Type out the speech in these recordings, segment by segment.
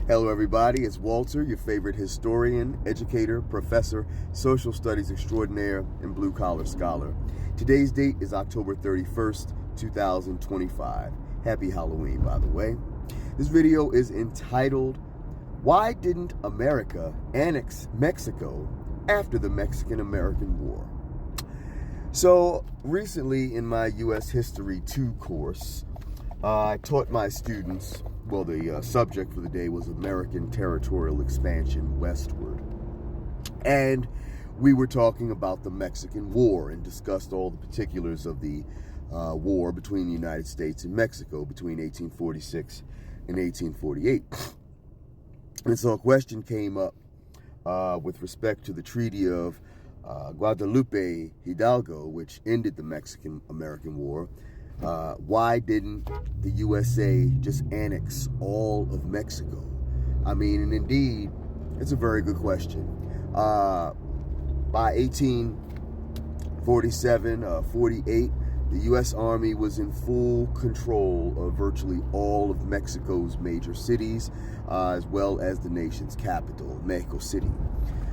Hello everybody, it's Walter, your favorite historian, educator, professor, social studies extraordinaire, and blue-collar scholar. Today's date is October 31st, 2025. Happy Halloween, by the way. This video is entitled, Why Didn't America Annex Mexico After the Mexican-American War? So, recently in my U.S. History 2 course, I taught my students, well, the subject for the day was American territorial expansion westward. And we were talking about the Mexican War and discussed all the particulars of the war between the United States and Mexico between 1846 and 1848. And so a question came up with respect to the Treaty of Guadalupe Hidalgo, which ended the Mexican-American War. Why didn't the U.S.A. just annex all of Mexico? I mean, and indeed, it's a very good question. By 1847, 48, the U.S. Army was in full control of virtually all of Mexico's major cities, as well as the nation's capital, Mexico City.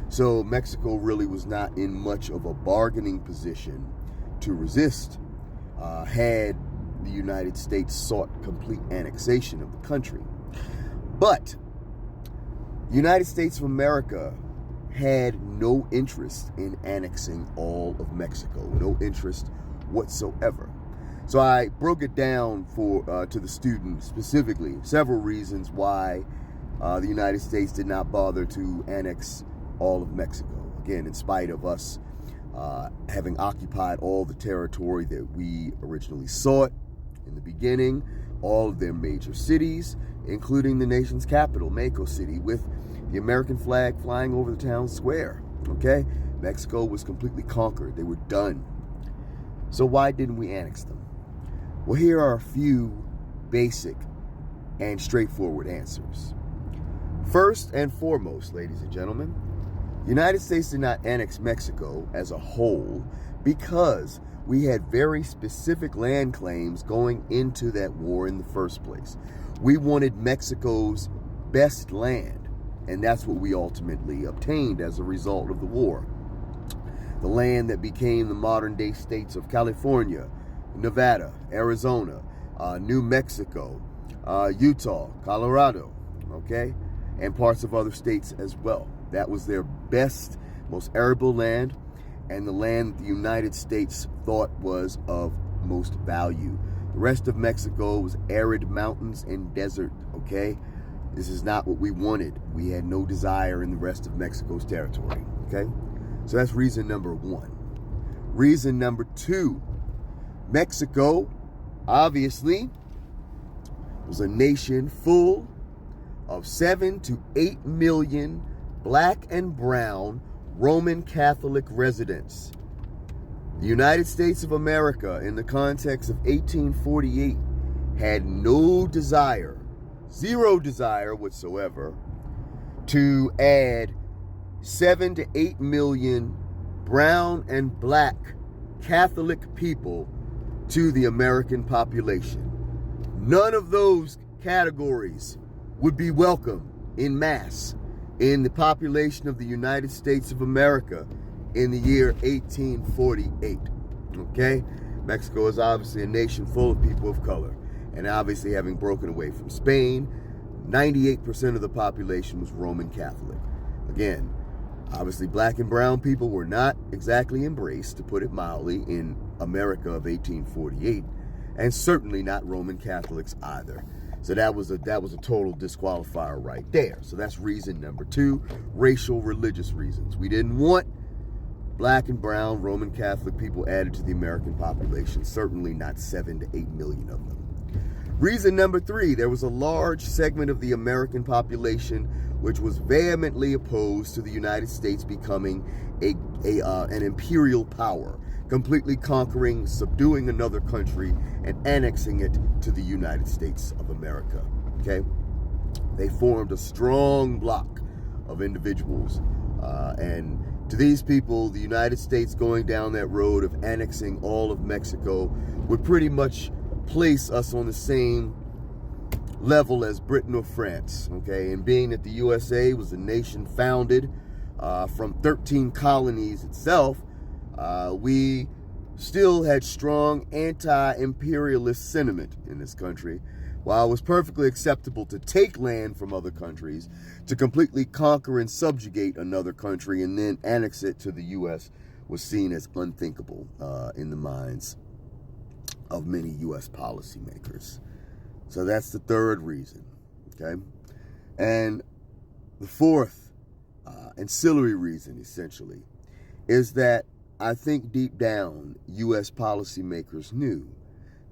So Mexico really was not in much of a bargaining position to resist had the United States sought complete annexation of the country. But the United States of America had no interest in annexing all of Mexico, no interest whatsoever. So I broke it down to the students specifically, several reasons why the United States did not bother to annex all of Mexico. Again, in spite of us having occupied all the territory that we originally sought in the beginning, all of their major cities, including the nation's capital, Mexico City, with the American flag flying over the town square. Okay? Mexico was completely conquered. They were done. So why didn't we annex them? Well, here are a few basic and straightforward answers. First and foremost, ladies and gentlemen, the United States did not annex Mexico as a whole because we had very specific land claims going into that war in the first place. We wanted Mexico's best land, and that's what we ultimately obtained as a result of the war. The land that became the modern-day states of California, Nevada, Arizona, New Mexico, Utah, Colorado, okay, and parts of other states as well. That was their best, most arable land, and the land the United States thought was of most value. The rest of Mexico was arid mountains and desert, okay? This is not what we wanted. We had no desire in the rest of Mexico's territory, okay? So that's reason number one. Reason number two, Mexico, obviously, was a nation full of 7 to 8 million Black and brown Roman Catholic residents. The United States of America, in the context of 1848, had no desire, zero desire whatsoever, to add 7 to 8 million brown and black Catholic people to the American population. None of those categories would be welcome in mass in the population of the United States of America in the year 1848, okay? Mexico is obviously a nation full of people of color, and obviously having broken away from Spain, 98% of the population was Roman Catholic. Again, obviously black and brown people were not exactly embraced, to put it mildly, in America of 1848, and certainly not Roman Catholics either. So that was a total disqualifier right there. So that's reason number two, racial, religious reasons. We didn't want black and brown Roman Catholic people added to the American population, certainly not 7 to 8 million of them. Reason number three, there was a large segment of the American population which was vehemently opposed to the United States becoming an imperial power, completely conquering, subduing another country, and annexing it to the United States of America, okay? They formed a strong block of individuals, and to these people, the United States going down that road of annexing all of Mexico would pretty much place us on the same level as Britain or France, okay? And being that the USA was a nation founded from 13 colonies itself, we still had strong anti-imperialist sentiment in this country. While it was perfectly acceptable to take land from other countries, to completely conquer and subjugate another country and then annex it to the U.S. was seen as unthinkable in the minds of many U.S. policymakers. So that's the third reason, okay? And the fourth ancillary reason, essentially, is that I think deep down, U.S. policymakers knew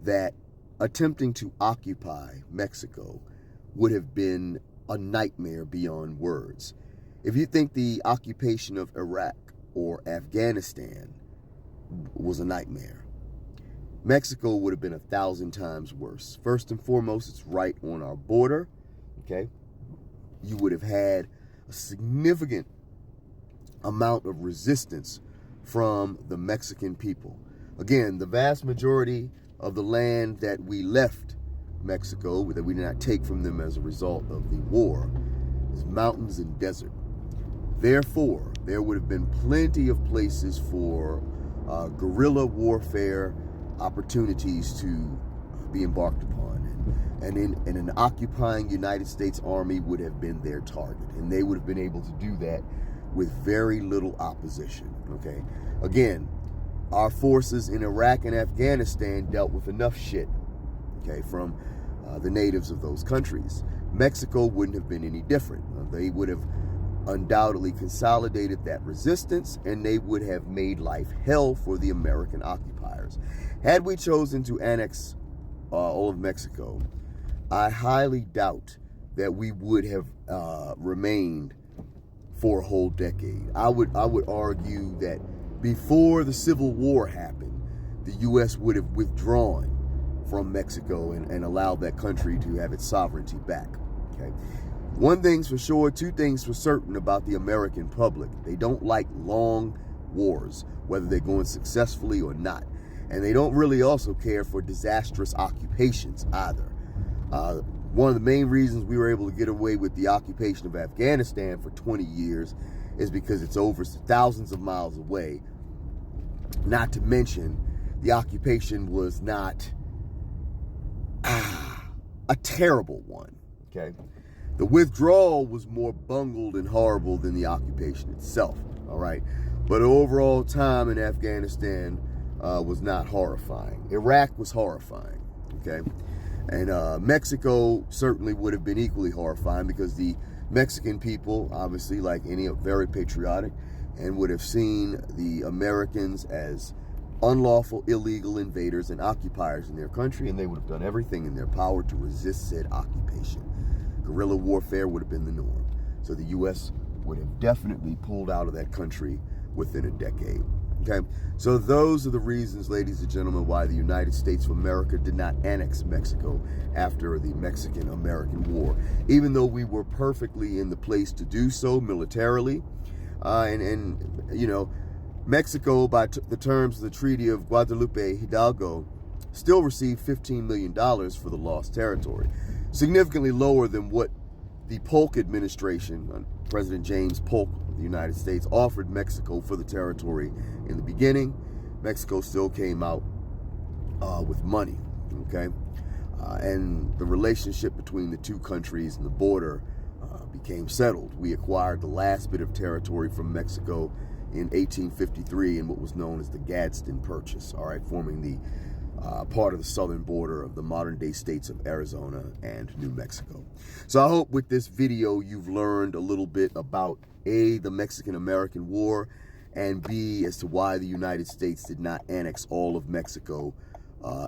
that attempting to occupy Mexico would have been a nightmare beyond words. If you think the occupation of Iraq or Afghanistan was a nightmare, Mexico would have been 1,000 times worse. First and foremost, it's right on our border, okay? You would have had a significant amount of resistance from the Mexican people. Again, the vast majority of the land that we left Mexico, that we did not take from them as a result of the war, is mountains and desert. Therefore, there would have been plenty of places for guerrilla warfare opportunities to be embarked upon. And an occupying United States Army would have been their target. And they would have been able to do that with very little opposition, okay? Again, our forces in Iraq and Afghanistan dealt with enough shit, okay, from the natives of those countries. Mexico wouldn't have been any different. They would have undoubtedly consolidated that resistance, and they would have made life hell for the American occupiers. Had we chosen to annex all of Mexico, I highly doubt that we would have remained for a whole decade. I would argue that before the Civil War happened, the U.S. would have withdrawn from Mexico and allowed that country to have its sovereignty back. Okay. One thing's for sure, two things for certain about the American public. They don't like long wars, whether they're going successfully or not. And they don't really also care for disastrous occupations either. One of the main reasons we were able to get away with the occupation of Afghanistan for 20 years is because it's over thousands of miles away. Not to mention, the occupation was not a terrible one, okay? The withdrawal was more bungled and horrible than the occupation itself, all right? But overall time in Afghanistan was not horrifying. Iraq was horrifying, okay? And Mexico certainly would have been equally horrifying because the Mexican people, obviously, like any, very patriotic, and would have seen the Americans as unlawful, illegal invaders and occupiers in their country, and they would have done everything in their power to resist said occupation. Guerrilla warfare would have been the norm. So the U.S. would have definitely pulled out of that country within a decade. Okay, so those are the reasons, ladies and gentlemen, why the United States of America did not annex Mexico after the Mexican-American War, even though we were perfectly in the place to do so militarily. And you know, Mexico, by the terms of the Treaty of Guadalupe Hidalgo, still received $15 million for the lost territory, significantly lower than what the Polk administration, President James Polk of the United States, offered Mexico for the territory in the beginning. Mexico still came out with money, okay? And the relationship between the two countries and the border became settled. We acquired the last bit of territory from Mexico in 1853 in what was known as the Gadsden Purchase, all right, forming the part of the southern border of the modern-day states of Arizona and New Mexico. So I hope with this video you've learned a little bit about A, the Mexican-American War, and B, as to why the United States did not annex all of Mexico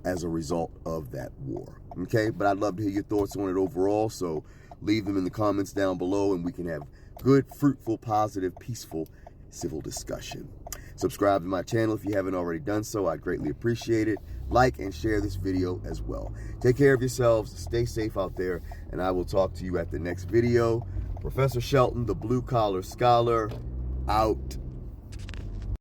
as a result of that war. Okay, but I'd love to hear your thoughts on it overall, so leave them in the comments down below and we can have good, fruitful, positive, peaceful, civil discussion. Subscribe to my channel if you haven't already done so. I'd greatly appreciate it. Like and share this video as well. Take care of yourselves, stay safe out there, and I will talk to you at the next video. Professor Shelton, the Blue Collar Scholar, out.